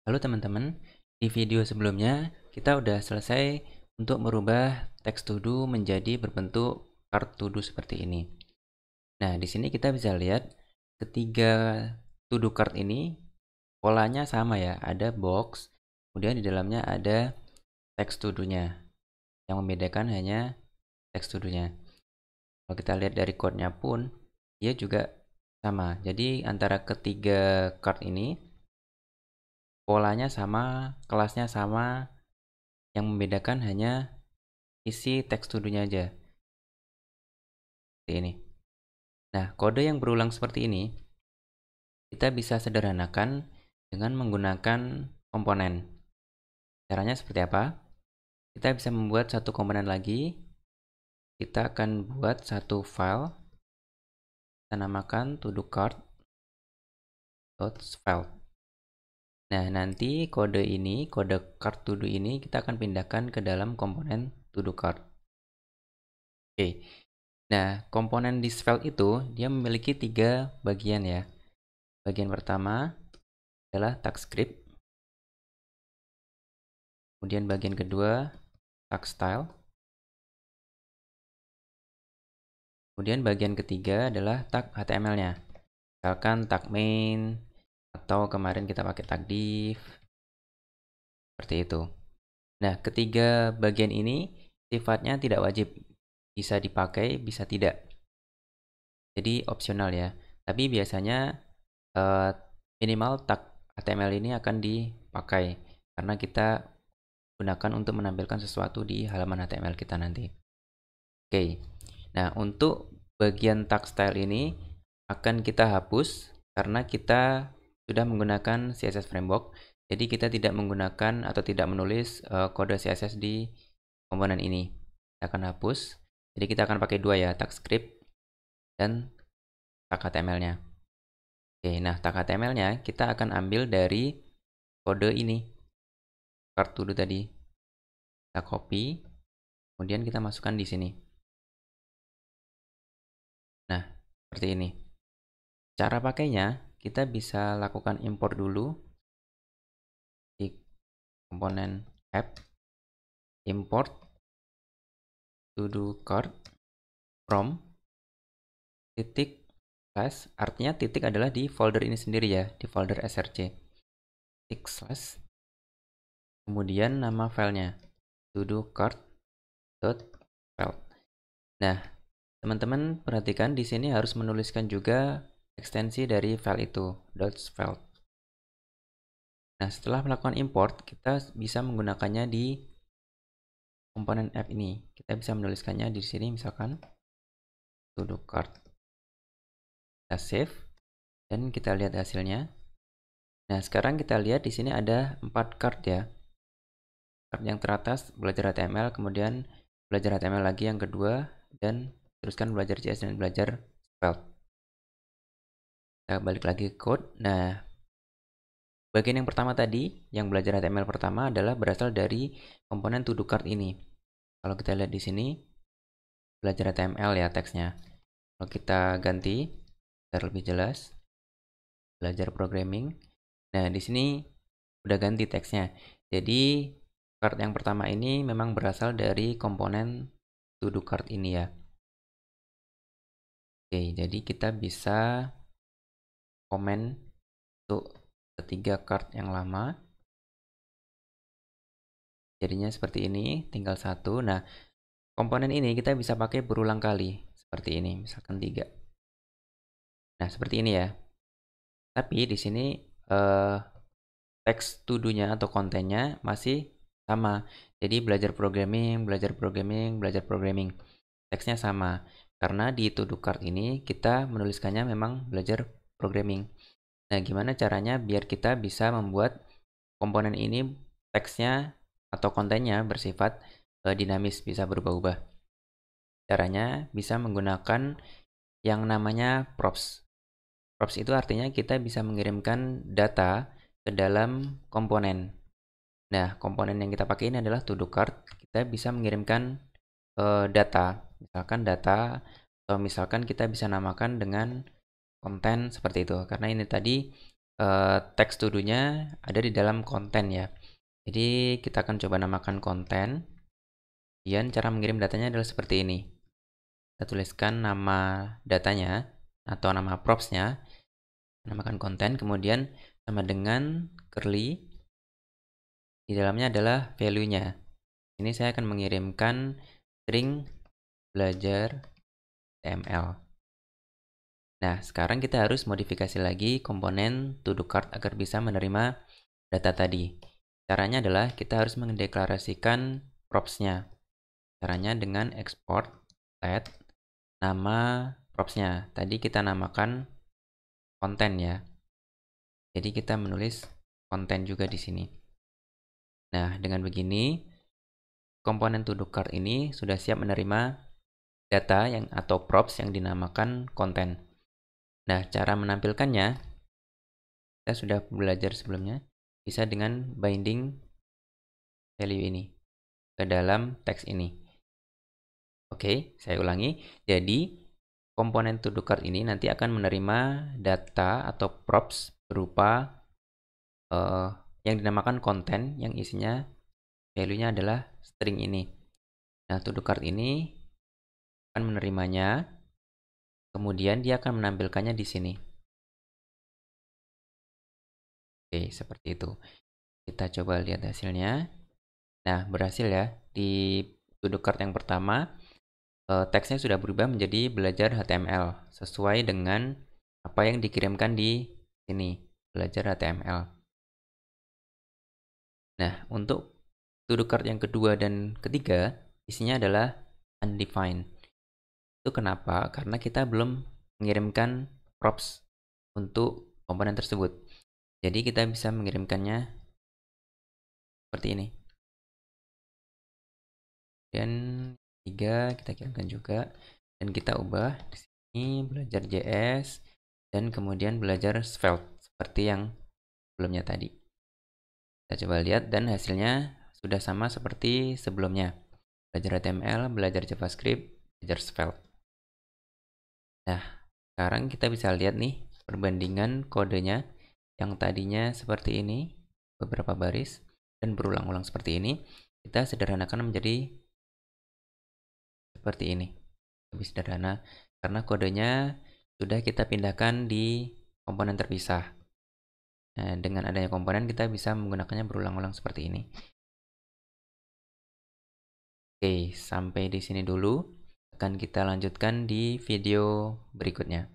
Halo teman-teman, di video sebelumnya kita udah selesai untuk merubah teks to do menjadi berbentuk card to do seperti ini. Nah, di sini kita bisa lihat ketiga to do card ini polanya sama ya, ada box, kemudian di dalamnya ada teks to do-nya. Yang membedakan hanya teks to do-nya. Kalau kita lihat dari code-nya pun dia juga sama. Jadi antara ketiga card ini polanya sama, kelasnya sama, yang membedakan hanya isi teks to do-nya aja. Seperti ini. Nah, kode yang berulang seperti ini kita bisa sederhanakan dengan menggunakan komponen. Caranya seperti apa? Kita bisa membuat satu komponen lagi. Kita akan buat satu file. Kita namakan todo-card.file. Nah, nanti kode ini, kode card to do ini kita akan pindahkan ke dalam komponen todo card. Oke. Nah, komponen this file itu dia memiliki 3 bagian ya. Bagian pertama adalah tag script. Kemudian bagian kedua tag style. Kemudian bagian ketiga adalah tag HTML-nya. Misalkan tag main atau kemarin kita pakai tag div. Seperti itu. Nah, ketiga bagian ini sifatnya tidak wajib. Bisa dipakai, bisa tidak. Jadi opsional ya. Tapi biasanya minimal tag HTML ini akan dipakai karena kita gunakan untuk menampilkan sesuatu di halaman HTML kita nanti. Oke. Nah, untuk bagian tag style ini akan kita hapus karena kita sudah menggunakan CSS framework. Jadi kita tidak menggunakan atau tidak menulis kode CSS di komponen ini. Kita akan hapus. Jadi kita akan pakai dua ya, tag script dan tag HTML-nya. Oke, nah tag HTML-nya kita akan ambil dari kode ini. Card to do tadi. Kita copy, kemudian kita masukkan di sini. Nah, seperti ini. Cara pakainya, kita bisa lakukan import dulu di komponen app, import to do card from titik slash, artinya titik adalah di folder ini sendiri ya, di folder src. Titik slash, kemudian nama filenya to do card.file. Nah, teman-teman perhatikan di sini harus menuliskan juga ekstensi dari file itu, .file. Nah, setelah melakukan import, kita bisa menggunakannya di komponen app ini. Kita bisa menuliskannya di sini misalkan to do card. Kita save dan kita lihat hasilnya. Nah, sekarang kita lihat di sini ada 4 card ya. Card yang teratas belajar HTML, kemudian belajar HTML lagi yang kedua, dan teruskan belajar JS dan belajar Svelte. Kita balik lagi ke code. Nah, bagian yang pertama tadi, yang belajar HTML pertama adalah berasal dari komponen to do card ini. Kalau kita lihat di sini, belajar HTML ya teksnya. Kalau kita ganti, biar lebih jelas, belajar programming. Nah, di sini udah ganti teksnya. Jadi, card yang pertama ini memang berasal dari komponen to do card ini ya. Oke, jadi kita bisa komen untuk ketiga card yang lama. Jadinya seperti ini, tinggal satu. Nah, komponen ini kita bisa pakai berulang kali, seperti ini, misalkan 3. Nah, seperti ini ya. Tapi di sini teks to do-nya atau kontennya masih sama. Jadi belajar programming, belajar programming, belajar programming. Teksnya sama. Karena di to do card ini kita menuliskannya memang belajar programming. Nah, gimana caranya biar kita bisa membuat komponen ini teksnya atau kontennya bersifat dinamis, bisa berubah-ubah. Caranya bisa menggunakan yang namanya props. Props itu artinya kita bisa mengirimkan data ke dalam komponen. Nah, komponen yang kita pakai ini adalah to do card. Kita bisa mengirimkan data, misalkan data, atau misalkan kita bisa namakan dengan konten seperti itu. Karena ini tadi text to do-nya ada di dalam konten ya. Jadi kita akan coba namakan konten. Kemudian cara mengirim datanya adalah seperti ini. Kita tuliskan nama datanya atau nama props-nya, namakan konten, kemudian sama dengan curly, di dalamnya adalah value-nya. Ini saya akan mengirimkan string belajar HTML. Nah, sekarang kita harus modifikasi lagi komponen to do cart agar bisa menerima data tadi. Caranya adalah kita harus mendeklarasikan props-nya. Caranya dengan export let nama props-nya. Tadi kita namakan konten ya. Jadi kita menulis konten juga di sini. Nah, dengan begini komponen to do cart ini sudah siap menerima data yang atau props yang dinamakan konten. Nah, cara menampilkannya kita sudah belajar sebelumnya, bisa dengan binding value ini ke dalam teks ini. Oke, saya ulangi. Jadi, komponen to do cart ini nanti akan menerima data atau props berupa yang dinamakan konten yang isinya value-nya adalah string ini. Nah, to do cart ini akan menerimanya, kemudian dia akan menampilkannya di sini. Oke, seperti itu. Kita coba lihat hasilnya. Nah, berhasil ya. Di to do cart yang pertama, teksnya sudah berubah menjadi belajar HTML sesuai dengan apa yang dikirimkan di sini, belajar HTML. Nah, untuk to do cart yang kedua dan ketiga, isinya adalah undefined. Itu kenapa? Karena kita belum mengirimkan props untuk komponen tersebut. Jadi kita bisa mengirimkannya seperti ini. Dan tiga kita kirimkan juga, dan kita ubah di sini belajar JS dan kemudian belajar Svelte seperti yang sebelumnya tadi. Kita coba lihat dan hasilnya sudah sama seperti sebelumnya. Belajar HTML, belajar JavaScript, belajar Svelte. Nah, sekarang kita bisa lihat nih perbandingan kodenya yang tadinya seperti ini, beberapa baris, dan berulang-ulang seperti ini. Kita sederhanakan menjadi seperti ini. Lebih sederhana karena kodenya sudah kita pindahkan di komponen terpisah. Nah, dengan adanya komponen kita bisa menggunakannya berulang-ulang seperti ini. Oke, sampai di sini dulu. Akan kita lanjutkan di video berikutnya.